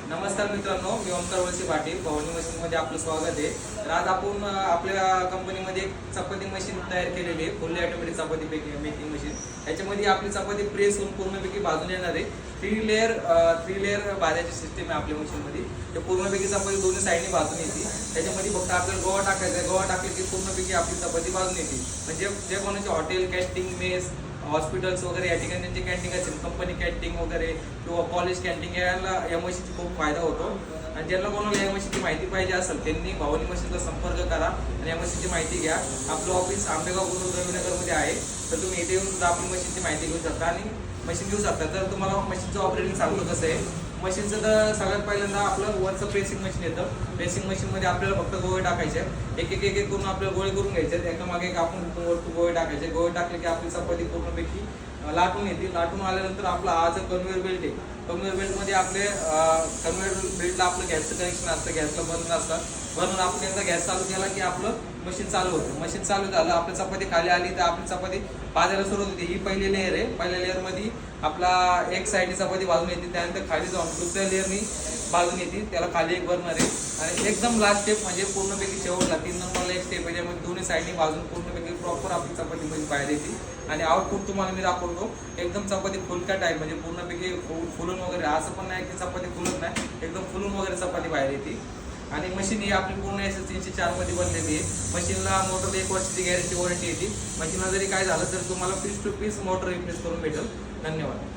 नमस्कार मित्रांनो, मी ओमकार वळसे पाटील भवानी मशीनमध्ये आपलं स्वागत आहे। तर आज आपण आपल्या कंपनीमध्ये एक चपाती मशीन तयार केलेली आहे, फुल्ली ऑटोमॅटिक चपाती मेकिंग मशीन। याच्यामध्ये आपली चपाती प्रेस होऊन पूर्णपैकी भाजून येणार आहे। थ्री लेअर भाजायची सिस्टीम आहे आपल्या मशीनमध्ये। ते पूर्णपैकी चपाती दोन्ही साईडने भाजून येते। त्याच्यामध्ये फक्त आपल्याला गोवा टाकायचा आहे, गोवा टाकले की पूर्णपैकी आपली चपाती भाजून येते। म्हणजे जे कोणाचे हॉटेल, कॅन्टीन, मेस, हॉस्पिटल्स वगैरे या ठिकाणी त्यांची कॅन्टीन असेल, कंपनी कॅन्टीन वगैरे किंवा कॉलेज कॅन्टीन याला या मशीनचा खूप फायदा होतो। आणि ज्यांना कोणाला या मशीनची माहिती पाहिजे असेल त्यांनी भवानी मशीनचा संपर्क करा आणि या मशीनची माहिती घ्या। आपलं ऑफिस आंबेगाव गुरु रवीनगरमध्ये आहे, तर तुम्ही इथे येऊन सुद्धा आपली मशीनची माहिती घेऊ शकता आणि मशीन घेऊ शकता। तर तुम्हाला मशीनचं ऑपरेटिंग सांगतो कसं आहे। मशीनचं तर सगळ्यात पहिल्यांदा आपलं वरचं प्रेसिंग मशीन येतं। प्रेसिंग मशीनमध्ये आपल्याला फक्त गोळे टाकायचे, एक एक एक एक करून आपल्याला गोळे करून घ्यायचे, एका मागे एक आपण वरती गोळे टाकायचे। गोळे टाकले की आपली चपाती पूर्णपैकी लाटून येते। लाटून आल्यानंतर आपला हा जो कन्व्हेअर बेल्ट आहे, कन्व्हेअर बेल्टमध्ये आपले कन्व्हेअर बेल्टला आपलं गॅसचं कनेक्शन असतं, गॅसला बंद असतं। म्हणून आपण एकदा गॅस चालू केला की आपलं मशीन चालू होतं। मशीन चालू झालं, आपली चपाती खाली आली तर आपली चपाती भाजायला सुरुवात होते। ही पहिली लेअर आहे, पहिल्या लेअरमध्ये आपला एक साईडनी चपाती भाजून येते, त्यानंतर खाली जाऊन दुसऱ्या लेअरनी भाजून येते, त्याला खाली एक बर्नर आहे। आणि एकदम लास्ट स्टेप म्हणजे पूर्णपैकी शेवटला 3 नंबरला एक स्टेप आहे, ज्यामध्ये दोन्ही साईडनी भाजून पूर्णपैकी प्रॉपर आपली चपाती मध्ये बाहेर येते। आणि आउटपुट तुम्हाला मी दाखवतो, एकदम चपाती फुलका टाईप, म्हणजे पूर्णपैकी फुलून वगैरे, असं पण नाही की चपाती फुलत नाही, एकदम फुलून वगैरे चपाती बाहेर येते। आणि मशीन ही आपली पूर्ण SS 304 मध्ये बनलेली आहे। मशीनला मोटर 1 वर्षाची गॅरंटी वॉरंटी येते। मशीनला जरी काय झालं तर तुम्हाला piece to piece motor replace करून भेटेल। धन्यवाद।